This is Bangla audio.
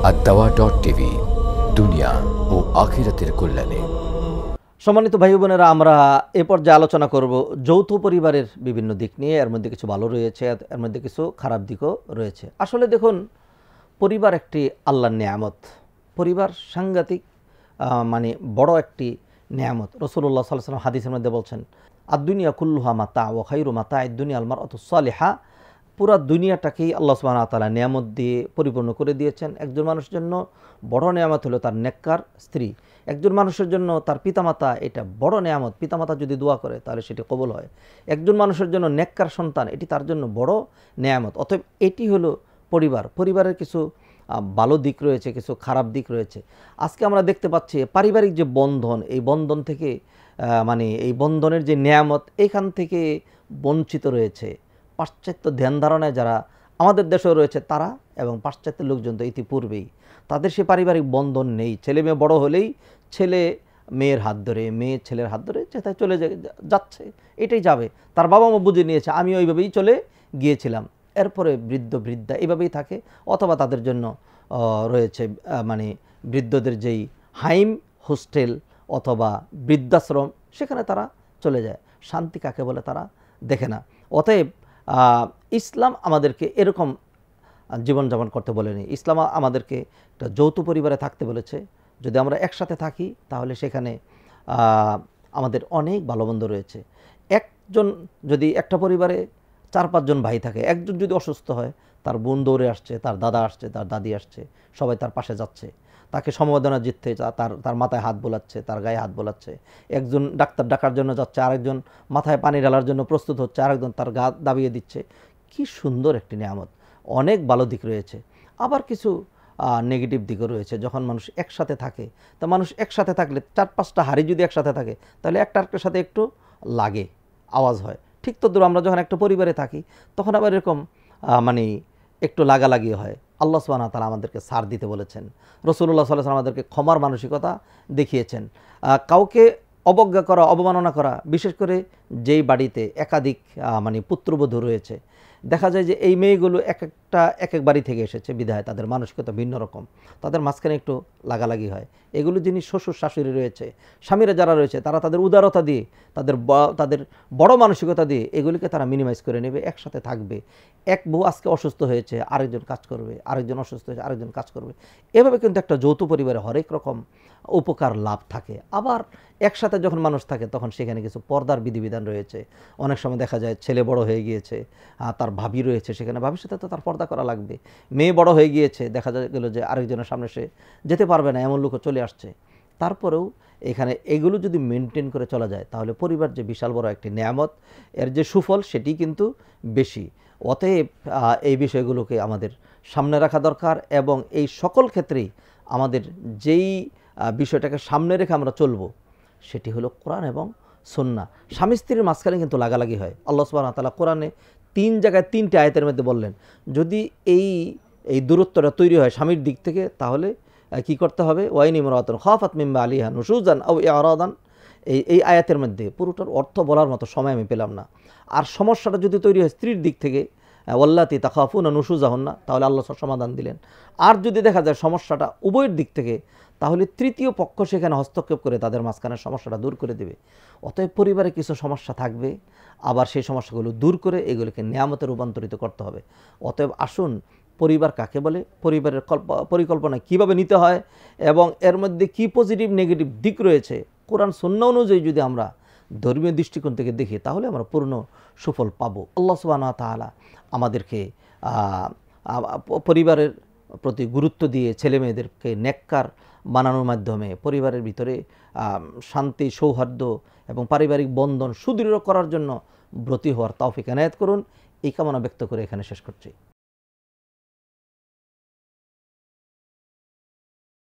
দাওয়া.টিভি, দুনিয়া ও আখিরাতের কল্যাণে। সম্মানিত ভাই বোনেরা, আমরা এ পর্যায়ে আলোচনা করব যৌথ পরিবারের বিভিন্ন দিক নিয়ে। এর মধ্যে কিছু ভালো রয়েছে, এর মধ্যে কিছু খারাপ দিকও রয়েছে। আসলে দেখুন, পরিবার একটি আল্লাহর নেয়ামত। পরিবার সাংঘাতিক বড় একটি নেয়ামত। রাসূলুল্লাহ সাল্লাল্লাহু আলাইহি ওয়াসাল্লাম হাদিসের মধ্যে বলছেন, আদ-দুনিয়া কুল্লুহা মাতা ওয়া খায়রু মাতা'আদ দুনিয়া আল মারআতুস সালিহা। পুরা দুনিয়াটাকেই আল্লাহ সুবহানাহু ওয়া তাআলা নেয়ামত দিয়ে পরিপূর্ণ করে দিয়েছেন। একজন মানুষের জন্য বড় নেয়ামত হলো তার নেককার স্ত্রী। একজন মানুষের জন্য তার পিতামাতা, এটা বড় নেয়ামত। পিতামাতা যদি দোয়া করে তাহলে সেটি কবুল হয়। একজন মানুষের জন্য নেককার সন্তান, এটি তার জন্য বড় নেয়ামত। অতএব এটি হলো পরিবার। পরিবারের কিছু ভালো দিক রয়েছে, কিছু খারাপ দিক রয়েছে। আজকে আমরা দেখতে পাচ্ছি পারিবারিক যে বন্ধন, এই বন্ধন থেকে এই বন্ধনের যে নেয়ামত, এইখান থেকে বঞ্চিত রয়েছে পাশ্চাত্য ধ্যান ধারণায় যারা আমাদের দেশেও রয়েছে তারা, এবং পাশ্চাত্যের লোকজন তো ইতিপূর্বেই। তাদের সে পারিবারিক বন্ধন নেই। ছেলে মেয়ে বড় হলেই ছেলে মেয়ের হাত ধরে, মেয়ে ছেলের হাত ধরে যেথায় চলে যাচ্ছে, এটাই যাবে। তার বাবা মা বুঝে নিয়েছে, আমি ওইভাবেই চলে গিয়েছিলাম। এরপরে বৃদ্ধ বৃদ্ধা এভাবেই থাকে, অথবা তাদের জন্য রয়েছে বৃদ্ধদের যেই হাইম, হোস্টেল অথবা বৃদ্ধাশ্রম, সেখানে তারা চলে যায়। শান্তি কাকে বলে তারা দেখে না। অতএব ইসলাম আমাদেরকে এরকম জীবনযাপন করতে বলেনি। ইসলাম আমাদেরকে একটা যৌথ পরিবারে থাকতে বলেছে। যদি আমরা একসাথে থাকি তাহলে সেখানে আমাদের অনেক ভালো মন্দ রয়েছে। একজন যদি একটা পরিবারে 4-5 জন ভাই থাকে, একজন যদি অসুস্থ হয়, তার বোন দৌড়ে আসছে, তার দাদা আসছে, তার দাদি আসছে, সবাই তার পাশে যাচ্ছে, তাকে সমবেদনা জিততে তার মাথায় হাত বোলাচ্ছে, তার গায়ে হাত বোলাচ্ছে। একজন ডাক্তার ডাকার জন্য যাচ্ছে, আরেকজন মাথায় পানি ঢালার জন্য প্রস্তুত হচ্ছে, আরেকজন তার গা দাবিয়ে দিচ্ছে। কি সুন্দর একটি নিয়ামত। অনেক ভালো দিক রয়েছে, আবার কিছু নেগেটিভ দিকও রয়েছে। যখন মানুষ একসাথে থাকে, তা মানুষ একসাথে থাকলে 4-5টা হাড়ি যদি একসাথে থাকে তাহলে একটা আরেকটার সাথে একটু লাগে, আওয়াজ হয়। ঠিক তদ্রুপ আমরা যখন একটা পরিবারে থাকি তখন আবার এরকম একটু লাগালাগি হয়। আল্লাহ সুবহানাহু ওয়া তাআলা আমাদেরকে ছাড় দিতে বলেছেন। রাসূলুল্লাহ সাল্লাল্লাহু আলাইহি ওয়াসাল্লাম আমাদেরকে ক্ষমার মানসিকতা দেখিয়েছেন। কাউকে অবজ্ঞা করা, অবমাননা করা, বিশেষ করে যেই বাড়িতে একাধিক পুত্রবধূ রয়েছে, দেখা যায় যে এই মেয়েগুলো এক এক বাড়ি থেকে এসেছে বিধায় তাদের মানসিকতা ভিন্ন রকম, তাদের মাঝখানে একটু লাগালাগি হয়। এগুলো যিনি শ্বশুর শাশুড়ি রয়েছে, স্বামীরা যারা রয়েছে, তারা তাদের উদারতা দিয়ে, তাদের বড় মানসিকতা দিয়ে এগুলিকে তারা মিনিমাইজ করে নেবে, একসাথে থাকবে। এক বউ আজকে অসুস্থ হয়েছে, আরেকজন কাজ করবে, আরেকজন অসুস্থ হয়েছে, আরেকজন কাজ করবে। এভাবে কিন্তু একটা যৌথ পরিবারে হরেক রকম উপকার লাভ থাকে। আবার একসাথে যখন মানুষ থাকে তখন সেখানে কিছু পর্দার বিধিবিধান রয়েছে। অনেক সময় দেখা যায় ছেলে বড় হয়ে গিয়েছে, তার ভাবি রয়েছে, সেখানে ভাবির সাথে তো তার পর্দা করা লাগবে। মেয়ে বড় হয়ে গিয়েছে, দেখা গেল যে আরেকজনের সামনে সে যেতে পারবে না, এমন লোকও চলে আসছে। তারপরেও এখানে এগুলো যদি মেনটেন করে চলা যায় তাহলে পরিবার যে বিশাল বড় একটি নেয়ামত, এর যে সুফল সেটি কিন্তু বেশি। অতএব এই বিষয়গুলোকে আমাদের সামনে রাখা দরকার, এবং এই সকল ক্ষেত্রেই আমাদের যেই বিষয়টাকে সামনে রেখে আমরা চলব সেটি হলো কোরআন এবং সুন্নাহ। স্বামী স্ত্রীর মাঝখানে কিন্তু লাগালাগি হয়। আল্লাহ সুবহানাহু ওয়া তাআলা কোরআনে 3 জায়গায় 3টে আয়াতের মধ্যে বললেন, যদি এই দূরত্বটা তৈরি হয় স্বামীর দিক থেকে, তাহলে কি করতে হবে? ওয়াইন ইমরাতুন খাফাত মিন বালিহা নুশুজান আও ইরাদান। এই আয়াতের মধ্যে পুরোটার অর্থ বলার মতো সময় আমি পেলাম না। আর সমস্যাটা যদি তৈরি হয় স্ত্রীর দিক থেকে, ওয়াল্লাতি তাখাফুনা নুশুজাহুন্না, তাহলে আল্লাহ সমাধান দিলেন। আর যদি দেখা যায় সমস্যাটা উভয়ের দিক থেকে, তাহলে তৃতীয় পক্ষ সেখানে হস্তক্ষেপ করে তাদের মাঝখানে সমস্যাটা দূর করে দেবে। অতএব পরিবারে কিছু সমস্যা থাকবে, আবার সেই সমস্যাগুলো দূর করে এগুলোকে নেয়ামতে রূপান্তরিত করতে হবে। অতএব আসুন, পরিবার কাকে বলে, পরিবারের পরিকল্পনা কিভাবে নিতে হয়, এবং এর মধ্যে কি পজিটিভ নেগেটিভ দিক রয়েছে, কোরআন সুন্নাহ অনুযায়ী যদি আমরা ধর্মীয় দৃষ্টিকোণ থেকে দেখি তাহলে আমরা পূর্ণ সুফল পাবো। আল্লাহ সুবহানাহু ওয়া তাআলা আমাদেরকে পরিবারের প্রতি গুরুত্ব দিয়ে ছেলে মেয়েদেরকে নেককার বানানোর মাধ্যমে পরিবারের ভিতরে শান্তি, সৌহার্দ্য এবং পারিবারিক বন্ধন সুদৃঢ় করার জন্য ব্রতী হওয়ার তৌফিক এনায়েত করুন। এই কামনা ব্যক্ত করে এখানে শেষ করছি।